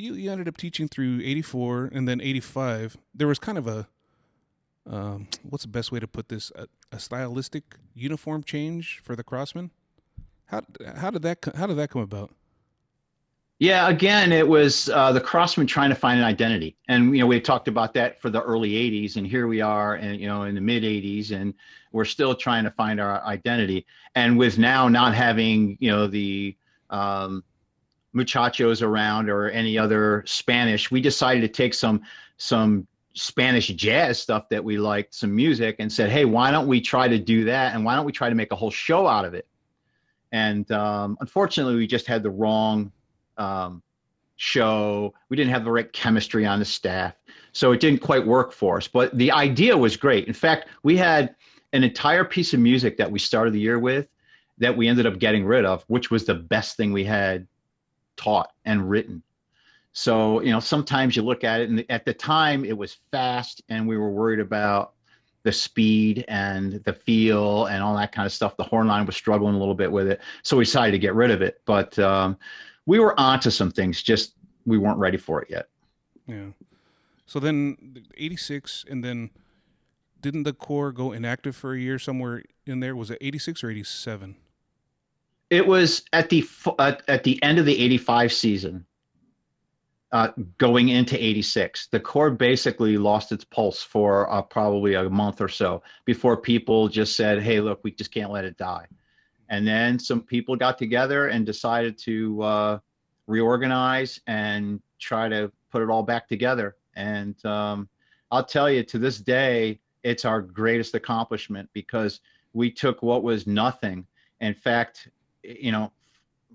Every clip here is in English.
you ended up teaching through 84 and then 85. There was kind of a, what's the best way to put this? A stylistic uniform change for the Crossmen. How, how did that come about? Yeah, again, it was the Crossmen trying to find an identity, and we talked about that for the early '80s, and here we are, and in the mid '80s, and we're still trying to find our identity. And with now not having the muchachos around or any other Spanish, we decided to take some Spanish jazz stuff that we liked, some music, and said, hey, why don't we try to do that, and why don't we try to make a whole show out of it? And unfortunately, we just had the wrong show. We didn't have the right chemistry on the staff, so it didn't quite work for us. But the idea was great. In fact, we had an entire piece of music that we started the year with that we ended up getting rid of, which was the best thing we had taught and written. So, sometimes you look at it, and at the time it was fast, and we were worried about the speed and the feel and all that kind of stuff. The horn line was struggling a little bit with it, so we decided to get rid of it. But we were onto some things, just we weren't ready for it yet. Yeah. So then 86, and then didn't the Corps go inactive for a year somewhere in there? Was it 86 or 87? It was at the end of the 85 season, going into 86. The Corps basically lost its pulse for probably a month or so before people just said, hey, look, we just can't let it die. And then some people got together and decided to reorganize and try to put it all back together. And I'll tell you, to this day, it's our greatest accomplishment, because we took what was nothing. In fact,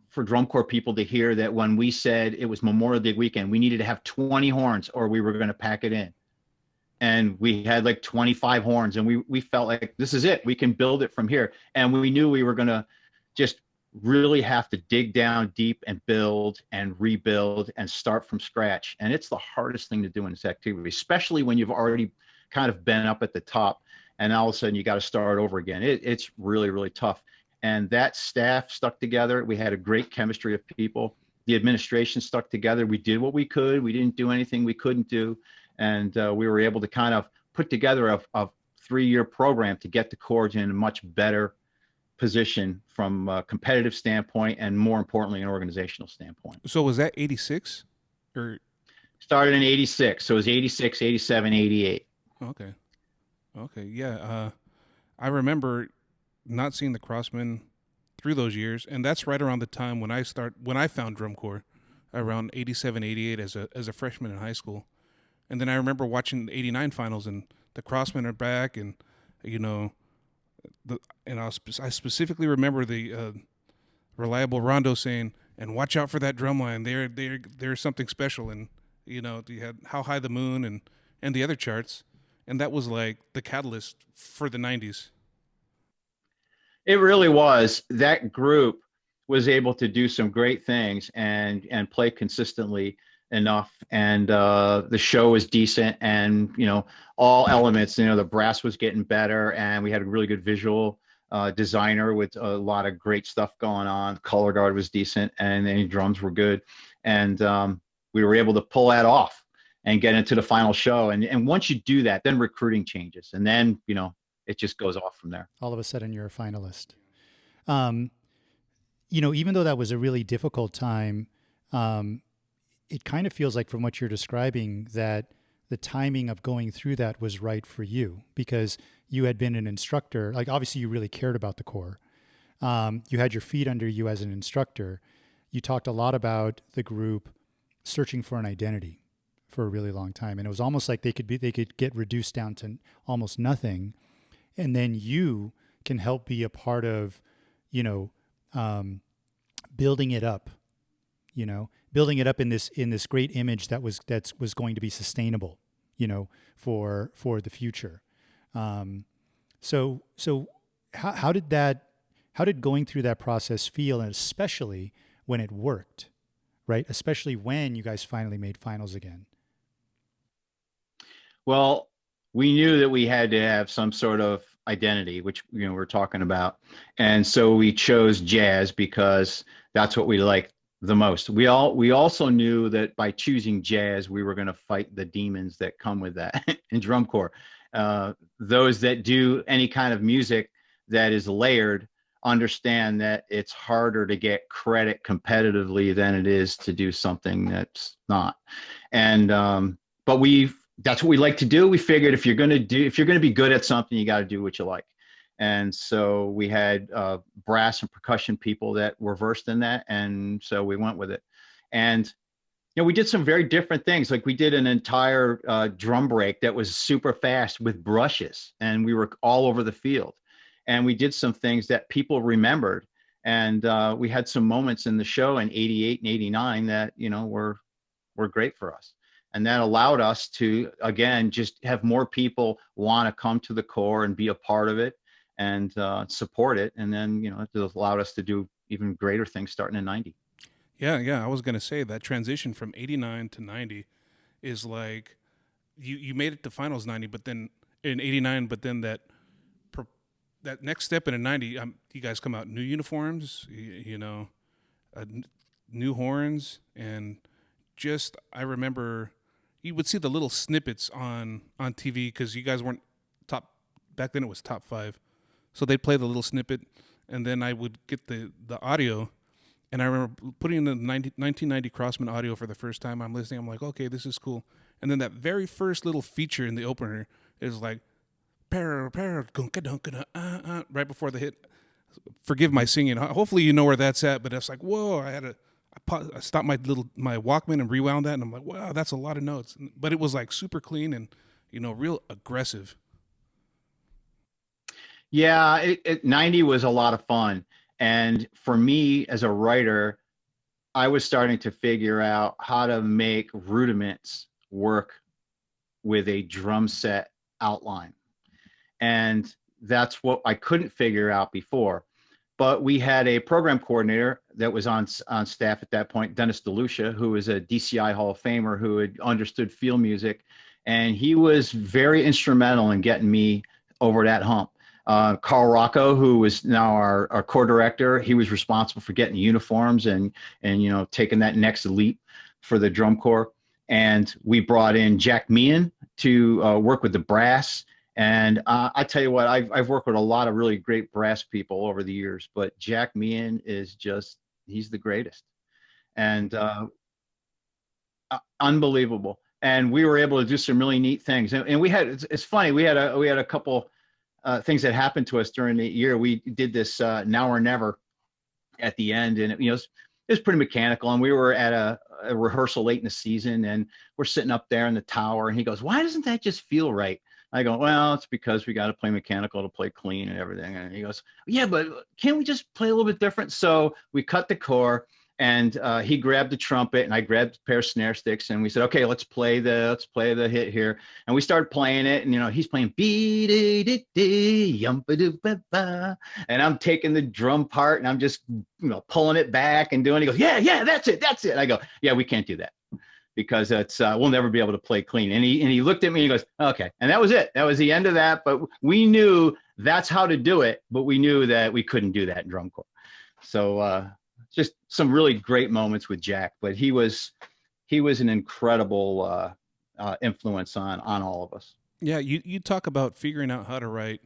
for drum corps people to hear that when we said it was Memorial Day weekend, we needed to have 20 horns or we were going to pack it in. And we had like 25 horns, and we felt like this is it. We can build it from here. And we knew we were going to just really have to dig down deep and build and rebuild and start from scratch. And it's the hardest thing to do in this activity, especially when you've already kind of been up at the top, and all of a sudden you got to start over again. It's really, really tough. And that staff stuck together. We had a great chemistry of people. The administration stuck together. We did what we could. We didn't do anything we couldn't do. And we were able to kind of put together a 3-year program to get the Corps in a much better position from a competitive standpoint, and more importantly, an organizational standpoint. So was that 86 or? Started in 86. So it was 86, 87, 88. Okay. Okay. Yeah. I remember not seeing the Crossmen through those years, and that's right around the time when I found drum corps, around 87, 88 as a freshman in high school. And then I remember watching the 89 finals, and the Crossmen are back, and I specifically remember the reliable Rondo saying, "And watch out for that drum line. There's something special." And you had How High the Moon and the other charts, and that was like the catalyst for the 90s. It really was. That group was able to do some great things and play consistently enough. And the show was decent, and, all elements, the brass was getting better, and we had a really good visual designer with a lot of great stuff going on. Color guard was decent, and the drums were good. And we were able to pull that off and get into the final show. And once you do that, then recruiting changes. And then, it just goes off from there. All of a sudden you're a finalist. Even though that was a really difficult time, it kind of feels like, from what you're describing, that the timing of going through that was right for you, because you had been an instructor. Like, obviously you really cared about the Corps. You had your feet under you as an instructor. You talked a lot about the group searching for an identity for a really long time. And it was almost like they could get reduced down to almost nothing. And then you can help be a part of, building it up, building it up in this great image that was going to be sustainable, for the future. So how did going through that process feel, and especially when it worked, right? Especially when you guys finally made finals again. Well, we knew that we had to have some sort of identity, which we're talking about, and so we chose jazz because that's what we like the most. We also knew that by choosing jazz, we were going to fight the demons that come with that in drum corps. Those that do any kind of music that is layered understand that it's harder to get credit competitively than it is to do something that's not. And but that's what we like to do. We figured if you're going to be good at something, you got to do what you like. And so we had brass and percussion people that were versed in that, and so we went with it. And we did some very different things. Like we did an entire drum break that was super fast with brushes, and we were all over the field. And we did some things that people remembered. And we had some moments in the show in '88 and '89 that were great for us. And that allowed us to, again, just have more people want to come to the Corps and be a part of it and support it. And then, it allowed us to do even greater things starting in '90. Yeah. I was gonna say that transition from '89 to '90 is like you made it to finals '90, but then in '89, but then that next step in a '90, you guys come out new uniforms, new horns, and just I remember you would see the little snippets on TV because you guys weren't top back then. It was top 5, so they'd play the little snippet, and then I would get the audio. And I remember putting in the 1990 Crossmen audio for the first time. I'm listening. I'm like, okay, this is cool. And then that very first little feature in the opener is like, right before the hit. Forgive my singing. Hopefully you know where that's at. But it's like, whoa! I stopped my Walkman and rewound that, and I'm like, wow, that's a lot of notes. But it was like super clean and real aggressive. Yeah, 90 was a lot of fun. And for me as a writer, I was starting to figure out how to make rudiments work with a drum set outline. And that's what I couldn't figure out before. But we had a program coordinator that was on staff at that point, Dennis DeLucia, who was a DCI Hall of Famer who had understood field music. And he was very instrumental in getting me over that hump. Carl Rocco, who was now our corps director, he was responsible for getting uniforms and taking that next leap for the drum corps. And we brought in Jack Meehan to work with the brass. And I tell you what, I've worked with a lot of really great brass people over the years, but Jack Meehan is he's the greatest. And unbelievable. And we were able to do some really neat things. And we had, it's funny, we had a couple things that happened to us during the year. We did this Now or Never at the end, and it was pretty mechanical. And we were at a rehearsal late in the season, and we're sitting up there in the tower, and he goes, "Why doesn't that just feel right?" I go, "Well, it's because we got to play mechanical to play clean and everything." And he goes, "Yeah, but can't we just play a little bit different?" So we cut the core, and he grabbed the trumpet, and I grabbed a pair of snare sticks, and we said, "Okay, let's play the hit here." And we started playing it, and he's playing and I'm taking the drum part, and I'm just pulling it back and doing. He goes, "Yeah, that's it." I go, "Yeah, we can't do that because it's we'll never be able to play clean." And he looked at me and he goes, "Okay," and that was it. That was the end of that. But we knew that's how to do it, but we knew that we couldn't do that in drum corps. So. Just some really great moments with Jack, but he was an incredible influence on all of us. Yeah, you talk about figuring out how to write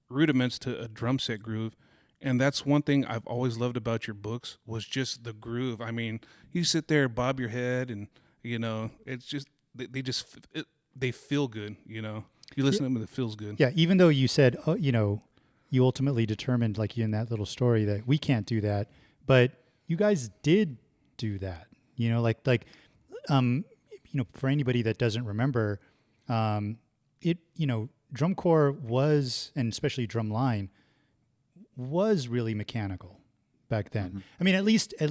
rudiments to a drum set groove, and that's one thing I've always loved about your books was just the groove. I mean, you sit there, bob your head, and it's just they feel good. You listen to them and it feels good. Yeah, even though you said, you ultimately determined, like in that little story, that we can't do that, but you guys did do that, for anybody that doesn't remember, drum corps was, and especially drum line was really mechanical back then. Mm-hmm. I mean, at least, I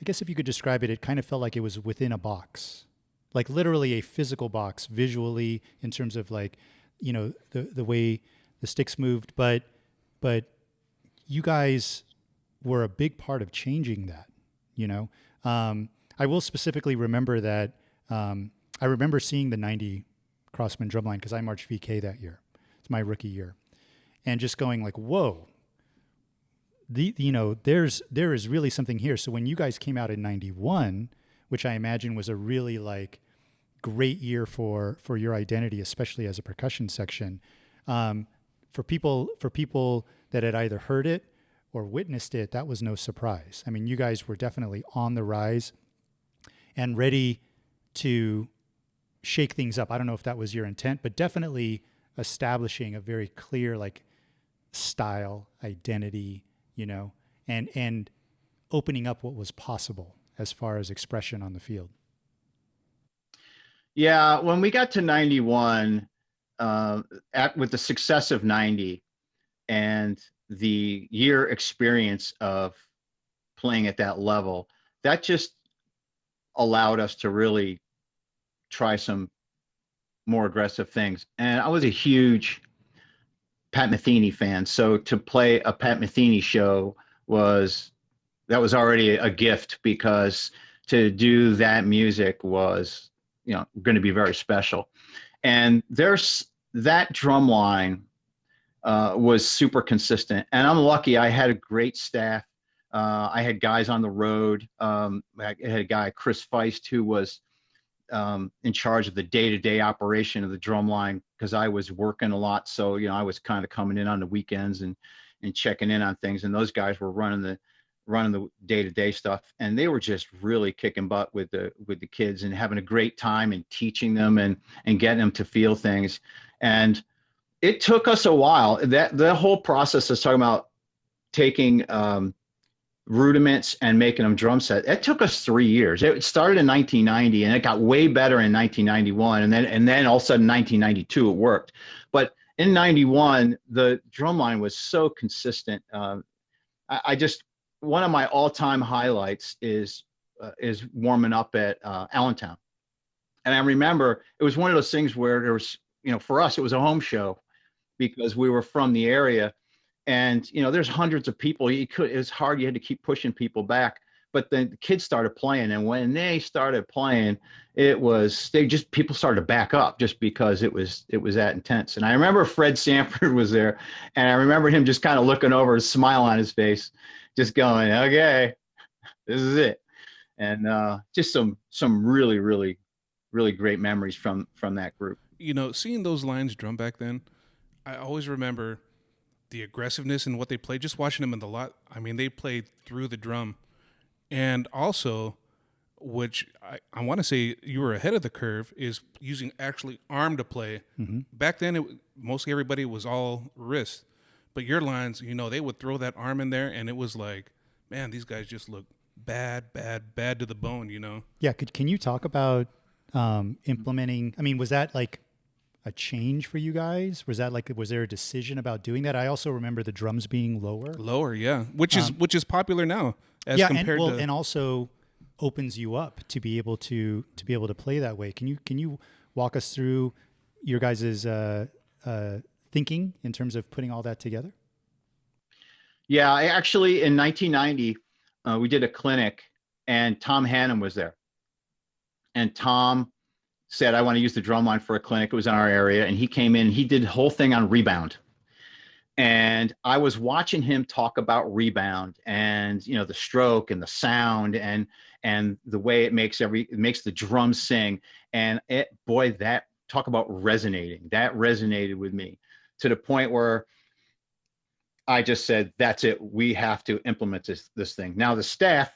guess if you could describe it, it kind of felt like it was within a box, like literally a physical box visually in terms of the way the sticks moved, but you guys were a big part of changing that, I will specifically remember that I remember seeing the 90 Crossmen drumline because I marched VK that year. It's my rookie year. And just going like, whoa, there is really something here. So when you guys came out in 91, which I imagine was a really like great year for your identity, especially as a percussion section, for people that had either heard it or witnessed it, that was no surprise. I mean, you guys were definitely on the rise and ready to shake things up. I don't know if that was your intent, but definitely establishing a very clear like style, identity, and opening up what was possible as far as expression on the field. Yeah, when we got to 91, with the success of 90 and the year experience of playing at that level, that just allowed us to really try some more aggressive things. And I was a huge Pat Metheny fan, so to play a Pat Metheny show was already a gift, because to do that music was going to be very special. And there's that drum line was super consistent, and I'm lucky I had a great staff. I had guys on the road. I had a guy, Chris Feist, who was in charge of the day-to-day operation of the drum line, because I was working a lot. So, I was kind of coming in on the weekends and checking in on things. And those guys were running the day-to-day stuff. And they were just really kicking butt with the kids and having a great time and teaching them and getting them to feel things. And it took us a while. The whole process is talking about taking rudiments and making them drum set. It took us 3 years. It started in 1990 and it got way better in 1991. And then all of a sudden 1992, it worked. But in 91, the drum line was so consistent. One of my all-time highlights is warming up at Allentown. And I remember it was one of those things where there was, for us, it was a home show because we were from the area. And, there's hundreds of people. It was hard. You had to keep pushing people back. But then the kids started playing. And when they started playing, people started to back up just because it was that intense. And I remember Fred Sanford was there. And I remember him just kind of looking over, a smile on his face, just going, okay, this is it. And just some really, really, really great memories from that group. Seeing those lines drum back then, I always remember the aggressiveness in what they played, just watching them in the lot. I mean, they played through the drum. And also, which I want to say you were ahead of the curve, is using actually arm to play. Mm-hmm. Back then, mostly everybody was all wrist. But your lines, they would throw that arm in there, and it was like, man, these guys just look bad to the bone, Yeah, can you talk about implementing, was that like a change for you guys? Was there a decision about doing that? I also remember the drums being lower, yeah, which is popular now as compared to, and also opens you up to be able to play that way. Can you walk us through your guys' thinking in terms of putting all that together? Yeah, actually in 1990 we did a clinic and Tom Hannum was there, and Tom said, I want to use the drum line for a clinic. It was in our area. And he came in, he did the whole thing on rebound. And I was watching him talk about rebound and, the stroke and the sound and the way it makes the drums sing. And talk about resonating. That resonated with me to the point where I just said, that's it. We have to implement this thing. Now the staff,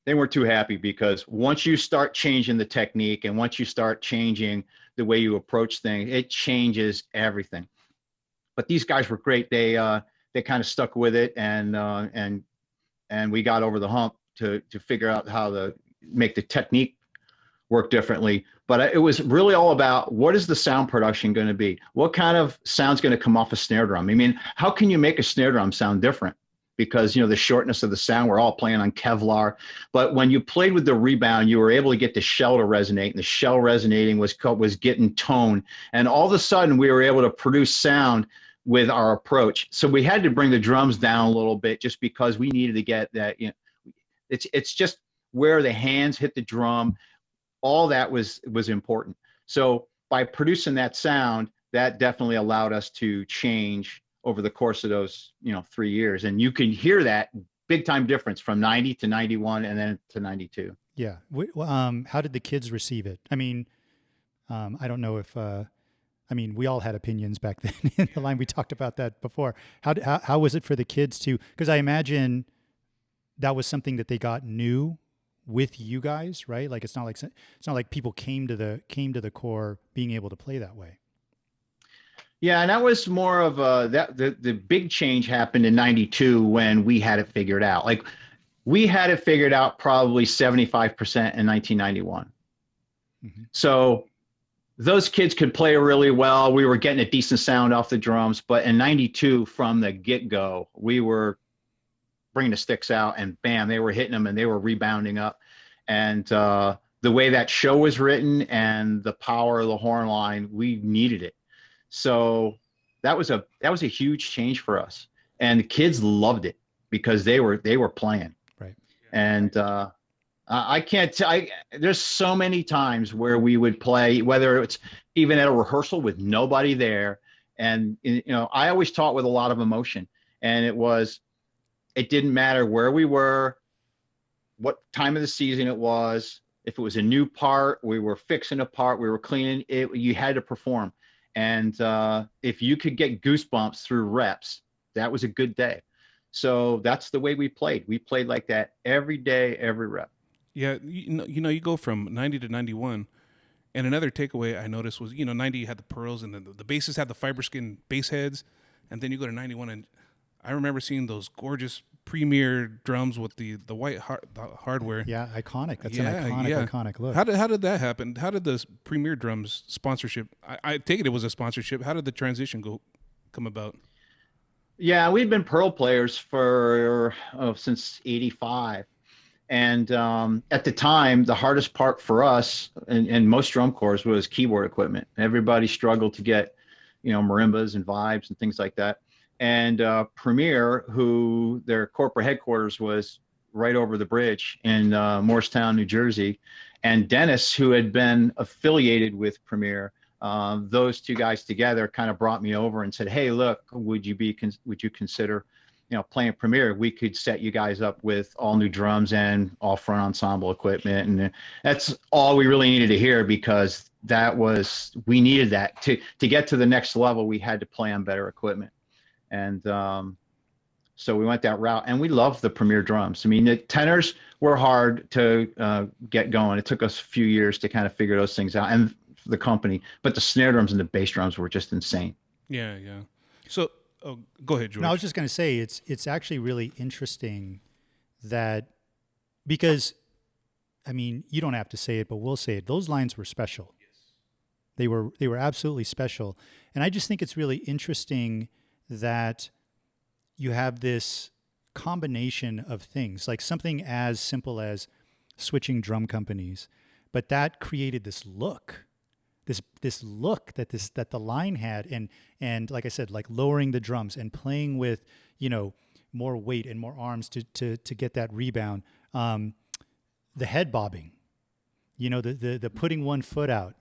they weren't too happy, because once you start changing the technique and once you start changing the way you approach things, it changes everything. But these guys were great. They kind of stuck with it, and we got over the hump to figure out how to make the technique work differently. But it was really all about, what is the sound production going to be? What kind of sound's going to come off a snare drum? How can you make a snare drum sound different? Because, the shortness of the sound, we're all playing on Kevlar. But when you played with the rebound, you were able to get the shell to resonate, and the shell resonating was getting tone. And all of a sudden, we were able to produce sound with our approach. So we had to bring the drums down a little bit, just because we needed to get that. It's just where the hands hit the drum. All that was important. So by producing that sound, that definitely allowed us to change over the course of those 3 years, and you can hear that big time difference from 90 to 91 and then to 92. Yeah. How did the kids receive it? I mean, I don't know if, I mean, we all had opinions back then in the line. We talked about that before. How was it for the kids to, because I imagine that was something that they got new with you guys, right? Like, it's not like people came to the core being able to play that way. Yeah, and that was more of the big change happened in 92 when we had it figured out. Like, we had it figured out probably 75% in 1991. Mm-hmm. So those kids could play really well. We were getting a decent sound off the drums, but in 92, from the get-go, we were bringing the sticks out, and bam, they were hitting them and they were rebounding up. And the way that show was written and the power of the horn line, we needed it. So that was a huge change for us, and the kids loved it because they were playing. Right. And I can't tell. There's so many times where we would play, whether it's even at a rehearsal with nobody there, and I always taught with a lot of emotion, and it didn't matter where we were, what time of the season it was. If it was a new part, we were fixing a part, we were cleaning it. You had to perform. And if you could get goosebumps through reps, that was a good day. So that's the way we played. We played like that every day, every rep. Yeah, you go from 90 to 91, and another takeaway I noticed was 90 had the pearls, and the basses had the fiber skin bass heads, and then you go to 91, and I remember seeing those gorgeous Premier drums with the white hardware. Yeah, iconic. That's an iconic look. How did that happen? How did the Premier drums sponsorship? I take it was a sponsorship. How did the transition come about? Yeah, we've been Pearl players for since '85, and at the time, the hardest part for us and most drum corps was keyboard equipment. Everybody struggled to get marimbas and vibes and things like that. And Premier, who their corporate headquarters was right over the bridge in Morristown, New Jersey, and Dennis, who had been affiliated with Premier, those two guys together kind of brought me over and said, "Hey, look, would you consider, playing Premier? We could set you guys up with all new drums and all front ensemble equipment." And that's all we really needed to hear, because we needed that to get to the next level. We had to play on better equipment. And so we went that route, and we love the Premier drums. I mean, the tenors were hard to get going. It took us a few years to kind of figure those things out, and the company. But the snare drums and the bass drums were just insane. Yeah. So go ahead, George. No, I was just going to say it's actually really interesting that, because, I mean, you don't have to say it, but we'll say it. Those lines were special. They were absolutely special, and I just think it's really interesting that you have this combination of things, like something as simple as switching drum companies, but that created this look, this look that the line had, and like I said, like lowering the drums and playing with more weight and more arms to get that rebound, the head bobbing, the putting one foot out,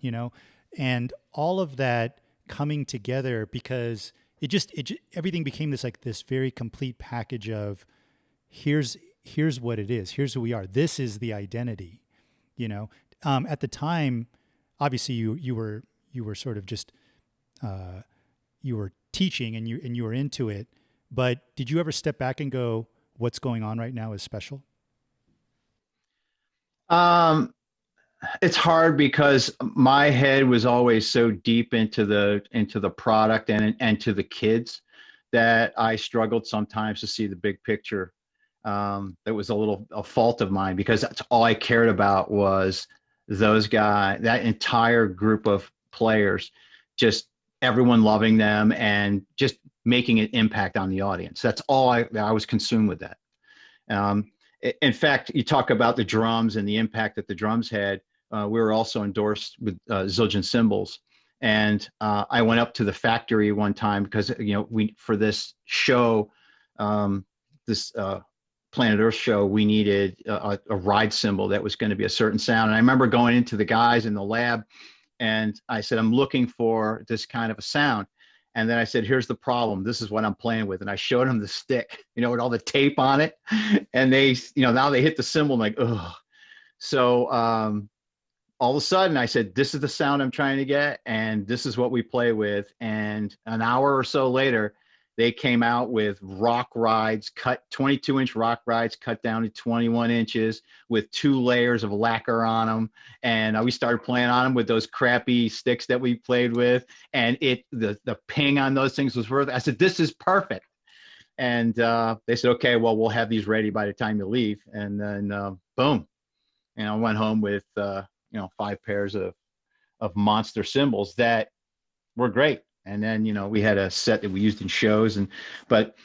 and all of that coming together, because it just everything became this very complete package of here's what it is. Here's who we are. This is the identity, at the time, obviously you were sort of just, you were teaching and you were into it, but did you ever step back and go, what's going on right now is special? It's hard, because my head was always so deep into the product and to the kids, that I struggled sometimes to see the big picture. That was a fault of mine, because that's all I cared about was those guys, that entire group of players, just everyone loving them and just making an impact on the audience. That's all I was consumed with that. In fact, you talk about the drums and the impact that the drums had. We were also endorsed with Zildjian cymbals, and I went up to the factory one time because for this show, this Planet Earth show, we needed a ride cymbal that was going to be a certain sound. And I remember going into the guys in the lab, and I said, "I'm looking for this kind of a sound." And then I said, here's the problem. This is what I'm playing with. And I showed them the stick, with all the tape on it. And they, now they hit the cymbal. I'm like, ugh. So all of a sudden I said, this is the sound I'm trying to get. And this is what we play with. And an hour or so later, they came out with rock rides, cut 22-inch rock rides, cut down to 21 inches with 2 layers of lacquer on them. And we started playing on them with those crappy sticks that we played with. And the ping on those things was worth it. I said, this is perfect. And they said, okay, well, we'll have these ready by the time you leave. And then boom, I went home with 5 pairs of monster cymbals that were great. And then, we had a set that we used in shows, but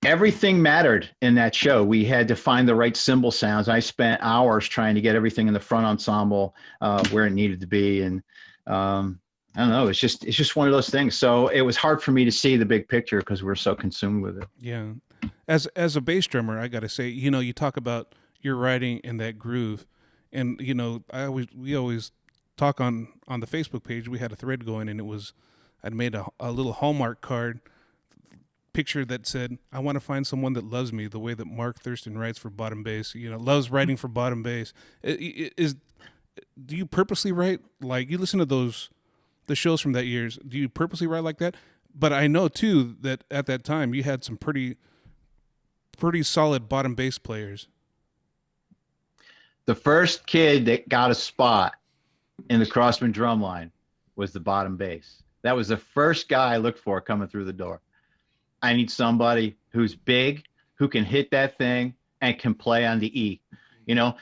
everything mattered in that show. We had to find the right cymbal sounds. I spent hours trying to get everything in the front ensemble where it needed to be. And I don't know, it's just one of those things. So it was hard for me to see the big picture because we're so consumed with it. Yeah. As a bass drummer, I got to say, you talk about your writing in that groove, and we always talk on the Facebook page. We had a thread going, and I'd made a little Hallmark card picture that said, I want to find someone that loves me the way that Mark Thurston writes for bottom bass, loves writing for bottom bass. Do you purposely write, like, you listen to the shows from that years, do you purposely write like that? But I know too that at that time you had some pretty solid bottom bass players. The first kid that got a spot in the Crossmen drum line was the bottom bass. That was the first guy I looked for coming through the door. I need somebody who's big, who can hit that thing and can play on the E,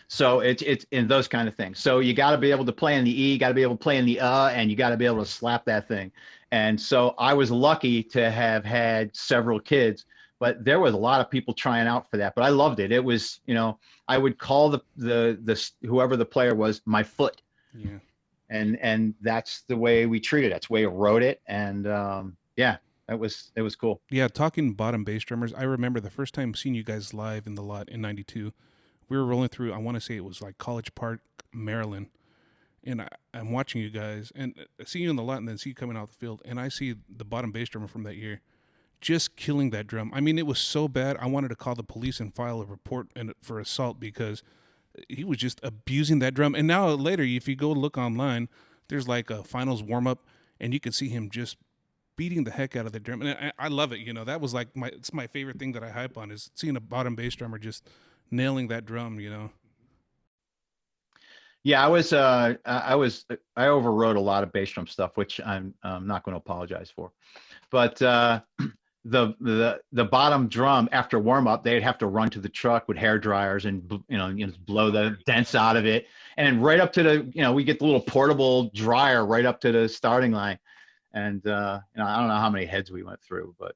so it's in those kind of things. So you got to be able to play on the E, you got to be able to play in the and you got to be able to slap that thing. And so I was lucky to have had several kids, but there was a lot of people trying out for that, but I loved it. It was, I would call the whoever the player was, my foot. Yeah. And that's the way we treated it. That's the way I wrote it. And it was cool. Yeah, talking bottom bass drummers, I remember the first time seeing you guys live in the lot in '92. We were rolling through, I want to say it was like College Park, Maryland. And I'm watching you guys and see you in the lot and then see you coming out the field. And I see the bottom bass drummer from that year just killing that drum. I mean, it was so bad. I wanted to call the police and file a report for assault because he was just abusing that drum. And now later, if you go look online, there's like a finals warm up and you can see him just beating the heck out of the drum. And I love it. That was like it's my favorite thing that I hype on is seeing a bottom bass drummer just nailing that drum, Yeah, I overrode a lot of bass drum stuff, which I'm not going to apologize for. But the bottom drum after warm up, they'd have to run to the truck with hair dryers and blow the dents out of it, and right up to the we get the little portable dryer right up to the starting line, and I don't know how many heads we went through, but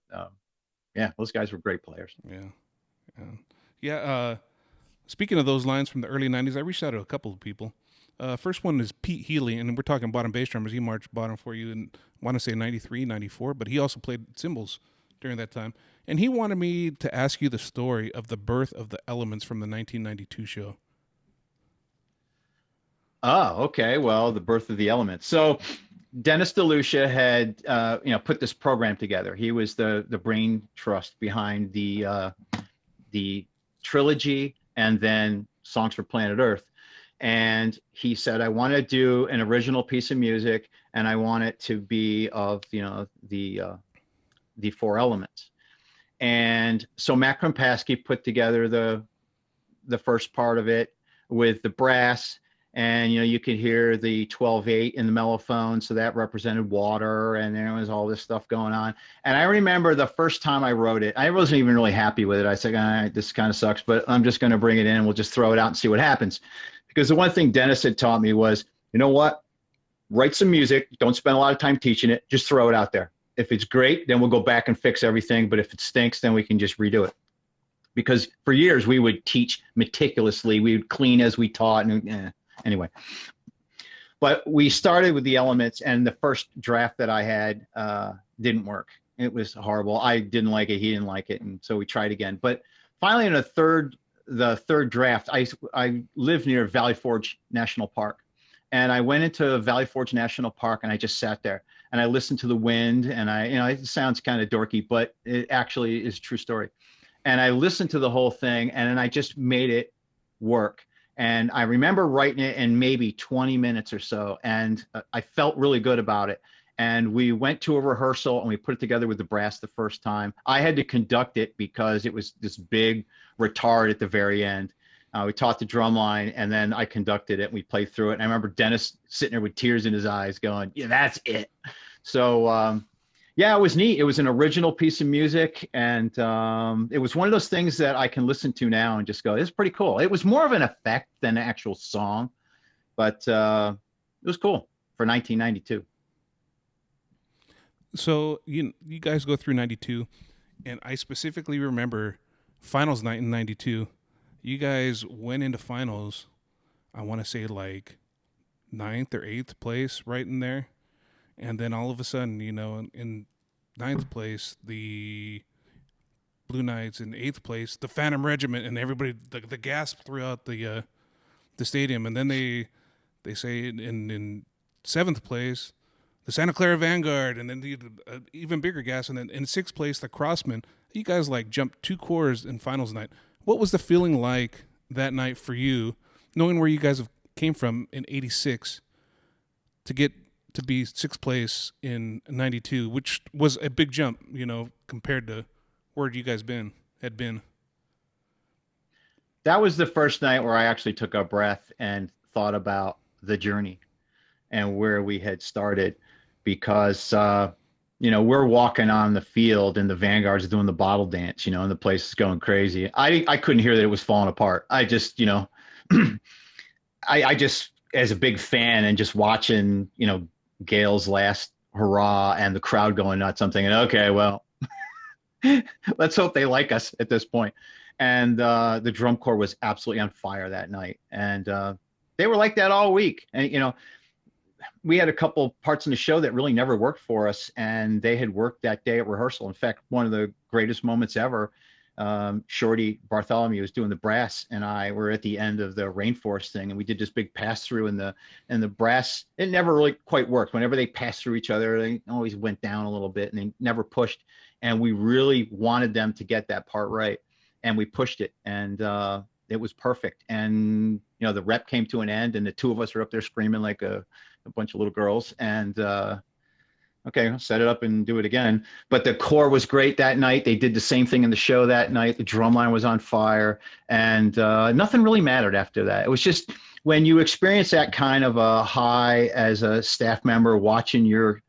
those guys were great players. Yeah. Speaking of those lines from the early '90s, I reached out to a couple of people. First one is Pete Healy, and we're talking bottom bass drummers. He marched bottom for you in, I want to say 93, 94, but he also played cymbals during that time. And he wanted me to ask you the story of the birth of the Elements from the 1992 show. Oh, okay. Well, the birth of the Elements. So Dennis DeLucia had, put this program together. He was the brain trust behind the trilogy and then Songs for Planet Earth. And he said, I want to do an original piece of music, and I want it to be of, the 4 elements. And so Matt Krimpaski put together the first part of it with the brass, and you could hear the 12/8 in the mellophone, so that represented water, and there was all this stuff going on. And I remember the first time I wrote it, I wasn't even really happy with it. I said, all right, this kind of sucks, but I'm just going to bring it in and we'll just throw it out and see what happens. Because the one thing Dennis had taught me was, you know what, write some music, don't spend a lot of time teaching it, just throw it out there. If it's great, then we'll go back and fix everything, but if it stinks, then we can just redo it. Because for years we would teach meticulously, we would clean as we taught, and anyway. But we started with the Elements, and the first draft that I had didn't work. It was horrible. I didn't like it, he didn't like it, and so we tried again. But finally, in the third draft, I live near Valley Forge National Park, And I went into Valley Forge National Park and I just sat there and I listened to the wind. And it sounds kind of dorky, but it actually is a true story. And I listened to the whole thing and then I just made it work. And I remember writing it in maybe 20 minutes or so. And I felt really good about it. And we went to a rehearsal and we put it together with the brass the first time. I had to conduct it because it was this big retard at the very end. We taught the drum line and then I conducted it and we played through it. And I remember Dennis sitting there with tears in his eyes going, yeah, that's it. So, yeah, it was neat. It was an original piece of music. And it was one of those things that I can listen to now and just go, it's pretty cool. It was more of an effect than an actual song, but it was cool for 1992. So you guys go through 92, and I specifically remember finals night in 92. You guys went into finals, I want to say like 9th or 8th place, right in there. And then all of a sudden, in 9th place, the Blue Knights, in 8th place, the Phantom Regiment, and everybody, the gasp throughout the stadium. And then they say in 7th place, the Santa Clara Vanguard, and then the even bigger gas. And then in 6th place, the Crossmen. You guys like jumped 2 cores in finals night. What was the feeling like that night for you, knowing where you guys came from in 86 to get to be 6th place in 92, which was a big jump, compared to where you guys had been? That was the first night where I actually took a breath and thought about the journey and where we had started, because we're walking on the field and the Vanguard's doing the bottle dance, and the place is going crazy. I couldn't hear that it was falling apart. I just, I just, as a big fan and just watching, Gail's last hurrah and the crowd going nuts, I'm thinking, okay, well, let's hope they like us at this point. And the drum corps was absolutely on fire that night. And they were like that all week. And, we had a couple parts in the show that really never worked for us, and they had worked that day at rehearsal. In fact, one of the greatest moments ever, Shorty Bartholomew was doing the brass, and I were at the end of the Rainforest thing, and we did this big pass through, and the brass, it never really quite worked. Whenever they passed through each other, they always went down a little bit, and they never pushed. And we really wanted them to get that part right, and we pushed it, and it was perfect. And the rep came to an end, and the two of us are up there screaming like a bunch of little girls, and okay, I'll set it up and do it again. But the core was great that night. They did the same thing in the show that night. The drum line was on fire, and nothing really mattered after that. It was just, when you experience that kind of a high as a staff member, watching your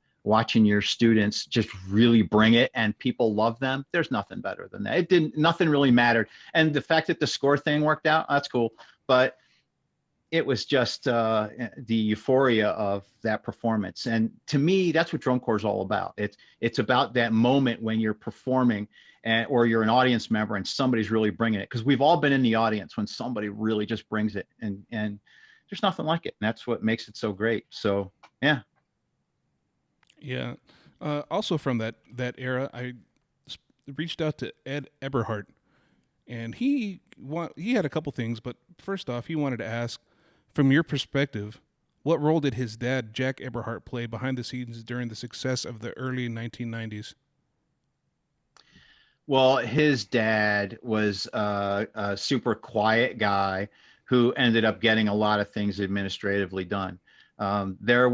students just really bring it and people love them, there's nothing better than that. Nothing really mattered. And the fact that the score thing worked out, that's cool. But it was just the euphoria of that performance. And to me, that's what drum corps is all about. It's about that moment when you're performing or you're an audience member and somebody's really bringing it. Because we've all been in the audience when somebody really just brings it. And there's nothing like it. And that's what makes it so great. So, yeah. Yeah. Also from that era, I reached out to Ed Eberhardt, and he had a couple things, but first off, he wanted to ask, from your perspective, what role did his dad, Jack Eberhardt, play behind the scenes during the success of the early 1990s? Well, his dad was a super quiet guy who ended up getting a lot of things administratively done. There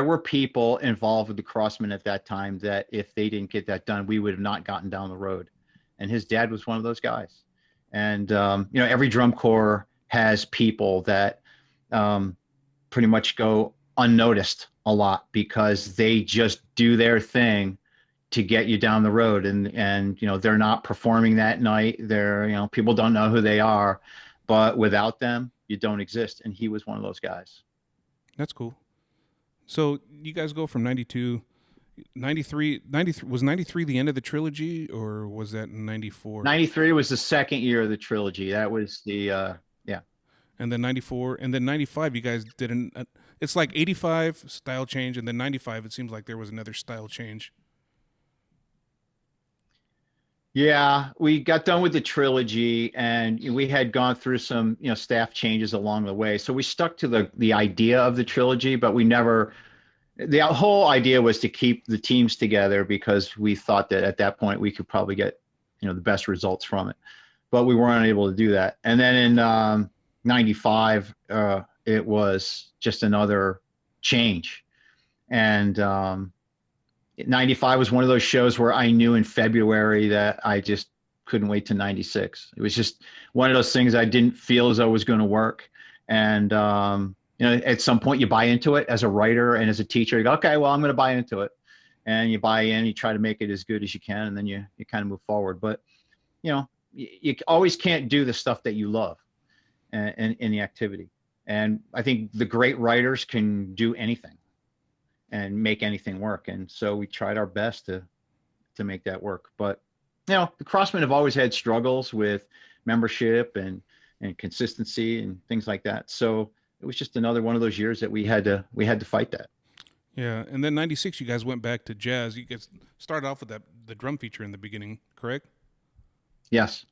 were people involved with the Crossmen at that time that if they didn't get that done, we would have not gotten down the road. And his dad was one of those guys. And, every drum corps has people that pretty much go unnoticed a lot because they just do their thing to get you down the road. And they're not performing that night. They're, people don't know who they are, but without them, you don't exist. And he was one of those guys. That's cool. So you guys go from 92, 93, was 93 the end of the trilogy, or was that 94? 93 was the second year of the trilogy. That was the, yeah. And then 94, and then 95, you guys did it's like 85 style change, and then 95, it seems like there was another style change. Yeah, we got done with the trilogy, and we had gone through some, staff changes along the way. So we stuck to the idea of the trilogy, but we never. The whole idea was to keep the teams together because we thought that at that point we could probably get, the best results from it. But we weren't able to do that. And then in '95, it was just another change, and 95 was one of those shows where I knew in February that I just couldn't wait to 96. It was just one of those things I didn't feel as though it was going to work. And, at some point you buy into it as a writer and as a teacher. You go, okay, well, I'm going to buy into it. And you buy in, you try to make it as good as you can, and then you kind of move forward. But, you always can't do the stuff that you love in the activity. And I think the great writers can do anything and make anything work. And so we tried our best to make that work. But, the Crossmen have always had struggles with membership and consistency and things like that. So it was just another one of those years that we had to fight that. Yeah, and then '96, you guys went back to jazz. You guys started off with the drum feature in the beginning, correct? Yes.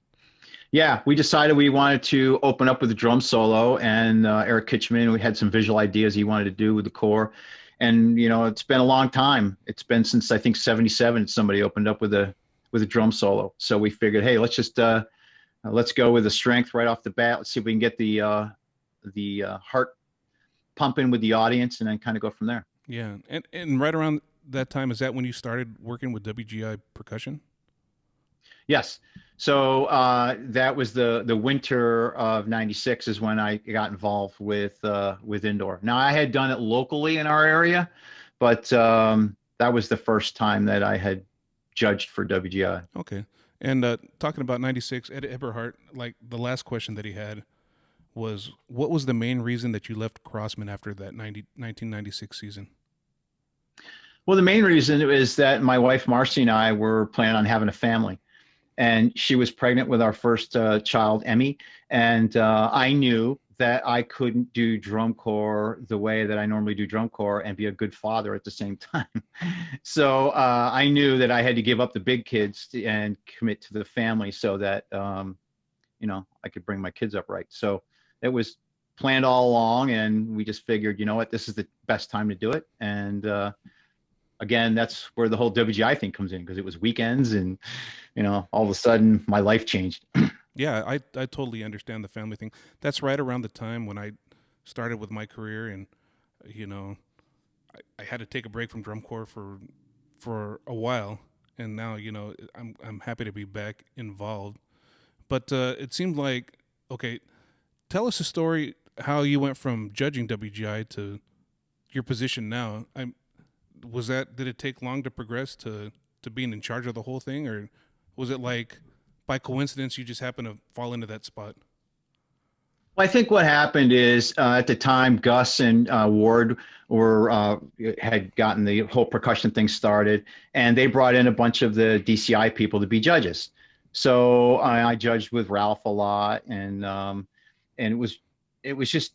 Yeah, we decided we wanted to open up with a drum solo, and Eric Kitchman, we had some visual ideas he wanted to do with the core. And, it's been a long time. It's been since, I think, '77, somebody opened up with a drum solo. So we figured, hey, let's just let's go with the strength right off the bat. Let's see if we can get the heart pumping with the audience, and then kind of go from there. Yeah, and right around that time, is that when you started working with WGI Percussion? Yes. So that was the winter of '96 is when I got involved with indoor. Now I had done it locally in our area, but that was the first time that I had judged for WGI. Okay. And talking about '96, Ed Eberhardt, like the last question that he had was, what was the main reason that you left Crossman after that 1996 season? Well, the main reason is that my wife Marcy and I were planning on having a family. And she was pregnant with our first child, Emmy. And I knew that I couldn't do drum corps the way that I normally do drum corps and be a good father at the same time. So I knew that I had to give up the big kids and commit to the family so that, I could bring my kids up right. So it was planned all along, and we just figured, you know what, this is the best time to do it. And again, that's where the whole WGI thing comes in, because it was weekends, and all of a sudden my life changed. Yeah, I totally understand the family thing. That's right around the time when I started with my career, and I had to take a break from drum corps for a while, and now I'm happy to be back involved. But it seemed like, okay, tell us a story how you went from judging WGI to your position now. Did it take long to progress to being in charge of the whole thing, or was it like by coincidence you just happened to fall into that spot? Well, I think what happened is at the time Gus and Ward had gotten the whole percussion thing started, and they brought in a bunch of the DCI people to be judges. So I judged with Ralph a lot, and it was just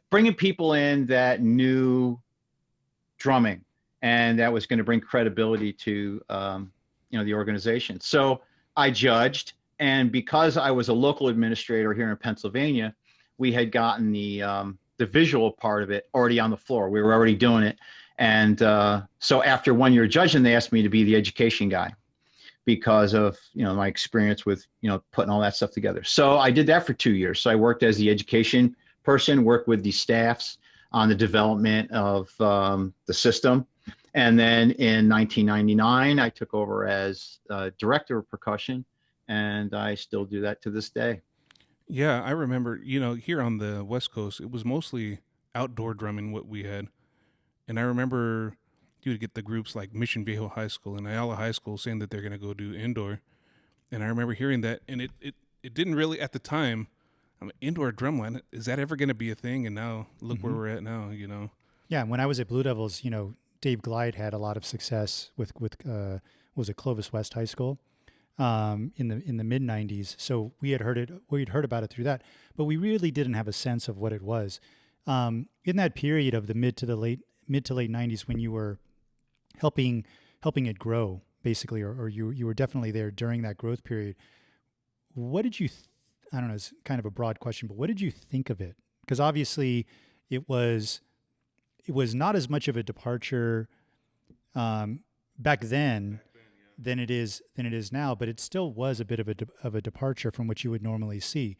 bringing people in that knew drumming, and that was going to bring credibility to the organization. So I judged, and because I was a local administrator here in Pennsylvania, we had gotten the visual part of it already on the floor. We were already doing it, and so after 1 year judging, they asked me to be the education guy because of my experience with putting all that stuff together. So I did that for 2 years. So I worked as the education person, worked with the staffs on the development of the system. And then in 1999, I took over as director of percussion, and I still do that to this day. Yeah, I remember, here on the West Coast, it was mostly outdoor drumming what we had. And I remember you would get the groups like Mission Viejo High School and Ayala High School saying that they're going to go do indoor. And I remember hearing that, and it didn't really, at the time, indoor drumline, is that ever going to be a thing? And now look where we're at now, Yeah, and when I was at Blue Devils, Dave Glide had a lot of success with was it Clovis West High School in the mid '90s. So we'd heard about it through that, but we really didn't have a sense of what it was. In that period of the mid to late '90s, when you were helping it grow, basically, or you were definitely there during that growth period. What did you? I don't know. It's kind of a broad question, but what did you think of it? Because obviously, it was not as much of a departure back then than it is now, but it still was a bit of a departure from what you would normally see.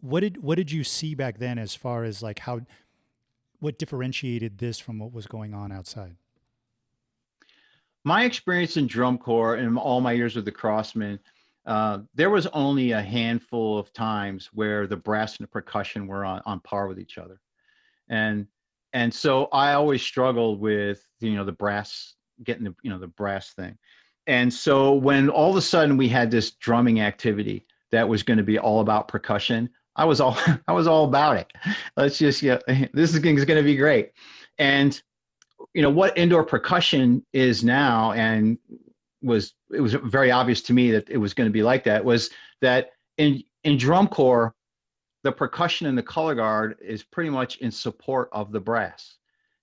What did you see back then as far as like what differentiated this from what was going on outside? My experience in drum corps and all my years with the Crossmen, there was only a handful of times where the brass and the percussion were on par with each other. And so I always struggled with, the brass, getting the brass thing. And so when all of a sudden we had this drumming activity that was going to be all about percussion, I was all about it. Let's just, this is going to be great. And what indoor percussion is now, and it was very obvious to me that it was going to be like that, was that in drum corps, the percussion and the color guard is pretty much in support of the brass.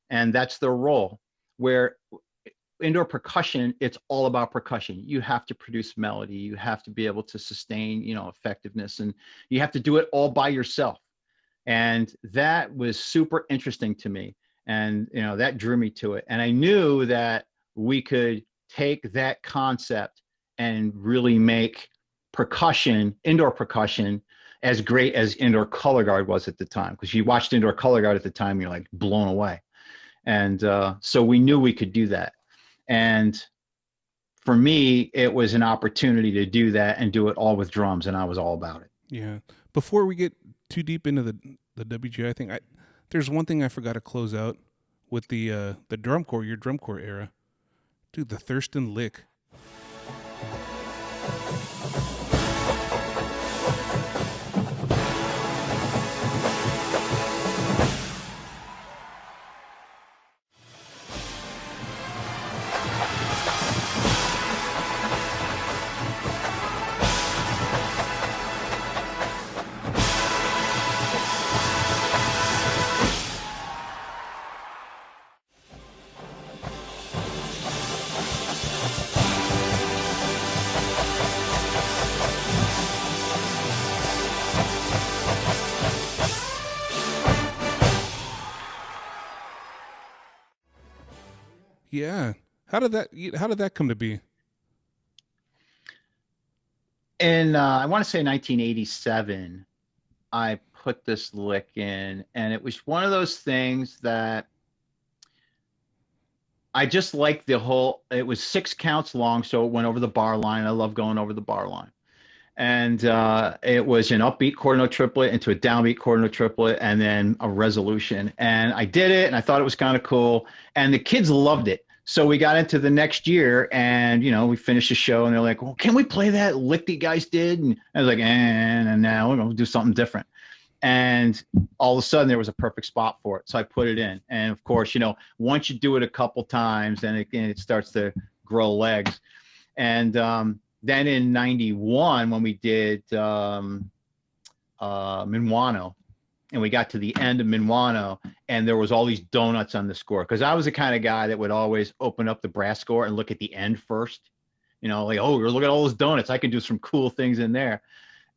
And that's their role. Where indoor percussion, it's all about percussion. You have to produce melody. You have to be able to sustain, effectiveness, and you have to do it all by yourself. And that was super interesting to me. And, that drew me to it. And I knew that we could take that concept and really make percussion, indoor percussion, as great as indoor color guard was at the time. Because you watched indoor color guard at the time, you're like blown away. And so we knew we could do that. And for me, it was an opportunity to do that and do it all with drums, and I was all about it. Yeah. Before we get too deep into the WGI thing, there's one thing I forgot to close out with the drum corps, your drum corps era. Dude, the Thurston Lick. Yeah. How did that come to be? And I want to say 1987, I put this lick in, and it was one of those things that I just liked it was 6 counts long, so it went over the bar line. I love going over the bar line. And it was an upbeat quarter note triplet into a downbeat quarter note triplet, and then a resolution. And I did it, and I thought it was kind of cool. And the kids loved it. So we got into the next year, and we finished the show, and they're like, "Well, can we play that lick that you guys did?" And I was like, and now we're gonna do something different. And all of a sudden, there was a perfect spot for it, so I put it in. And of course, once you do it a couple times, then it starts to grow legs. And then in '91, when we did Minuano, and we got to the end of Minuano, and there was all these donuts on the score, because I was the kind of guy that would always open up the brass score and look at the end first. Like, oh, look at all those donuts. I can do some cool things in there.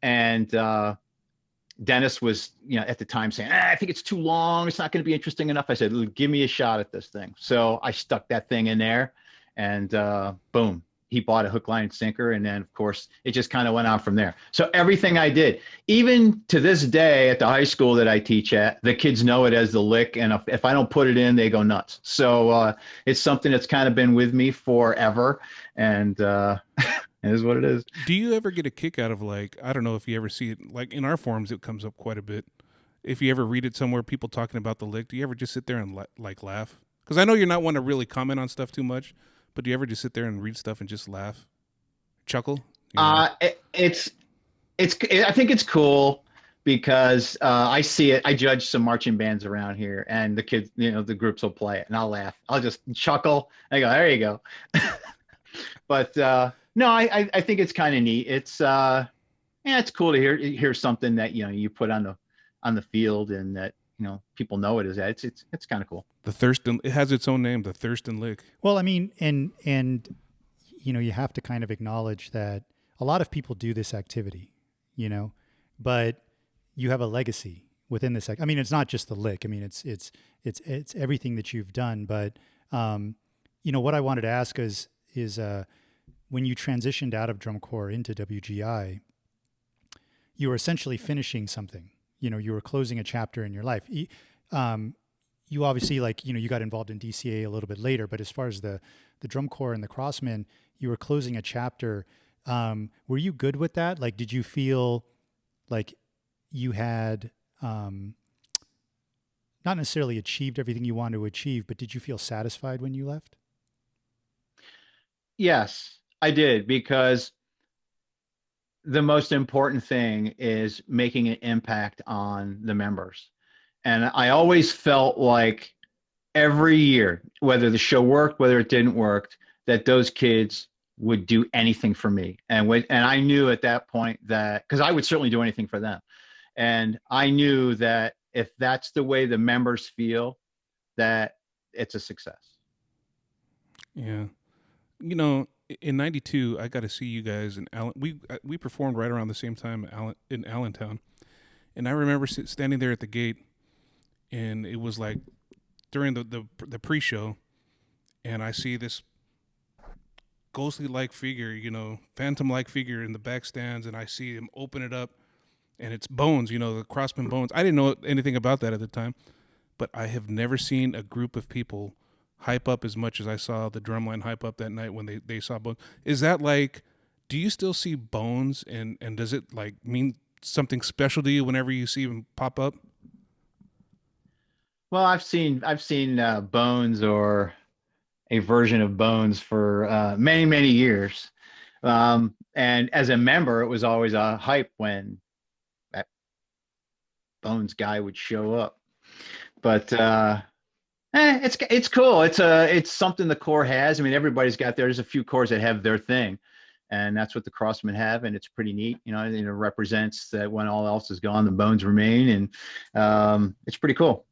And Dennis was, at the time saying, I think it's too long. It's not going to be interesting enough. I said, give me a shot at this thing. So I stuck that thing in there, and boom. He bought a hook, line, and sinker, and then, of course, it just kind of went on from there. So everything I did, even to this day at the high school that I teach at, the kids know it as the lick, and if I don't put it in, they go nuts. So it's something that's kind of been with me forever, and it is what it is. Do you ever get a kick out of, like, I don't know if you ever see it, like in our forums, it comes up quite a bit. If you ever read it somewhere, people talking about the lick, do you ever just sit there and laugh? Because I know you're not one to really comment on stuff too much. But do you ever just sit there and read stuff and just laugh, chuckle? I think it's cool because I see it. I judge some marching bands around here, and the kids, the groups will play it, and I'll laugh. I'll just chuckle. I go, there you go. But no, I think it's kind of neat. It's it's cool to hear something that you put on the field, and that people know it is that. It's kind of cool. The Thurston, it has its own name, the Thurston Lick. Well, I mean, and you have to kind of acknowledge that a lot of people do this activity, but you have a legacy within this. I mean, it's not just the lick. I mean, it's everything that you've done. But what I wanted to ask is when you transitioned out of drum corps into WGI, you were essentially finishing something. You were closing a chapter in your life. You obviously you got involved in DCA a little bit later, but as far as the drum corps and the Crossmen, you were closing a chapter. Were you good with that? Like, did you feel like you had not necessarily achieved everything you wanted to achieve, but did you feel satisfied when you left? Yes, I did, because the most important thing is making an impact on the members. And I always felt like every year, whether the show worked, whether it didn't work, that those kids would do anything for me. And I knew at that point that, because I would certainly do anything for them. And I knew that if that's the way the members feel, that it's a success. Yeah. In '92, I got to see you guys in Allen. We performed right around the same time in Allentown, and I remember standing there at the gate, and it was like during the pre-show, and I see this ghostly-like figure, phantom-like figure in the back stands, and I see him open it up, and it's Bones, the Crossman Bones. I didn't know anything about that at the time, but I have never seen a group of people hype up as much as I saw the drumline hype up that night when they saw Bones. Is that like, do you still see Bones, and does it like mean something special to you whenever you see him pop up? Well, I've seen Bones, or a version of Bones, for many, many years. And as a member, it was always a hype when that Bones guy would show up. But it's cool. It's something the corps has. I mean, everybody's got there's a few corps that have their thing, and that's what the Crossmen have, and it's pretty neat. It represents that when all else is gone, the Bones remain, and it's pretty cool.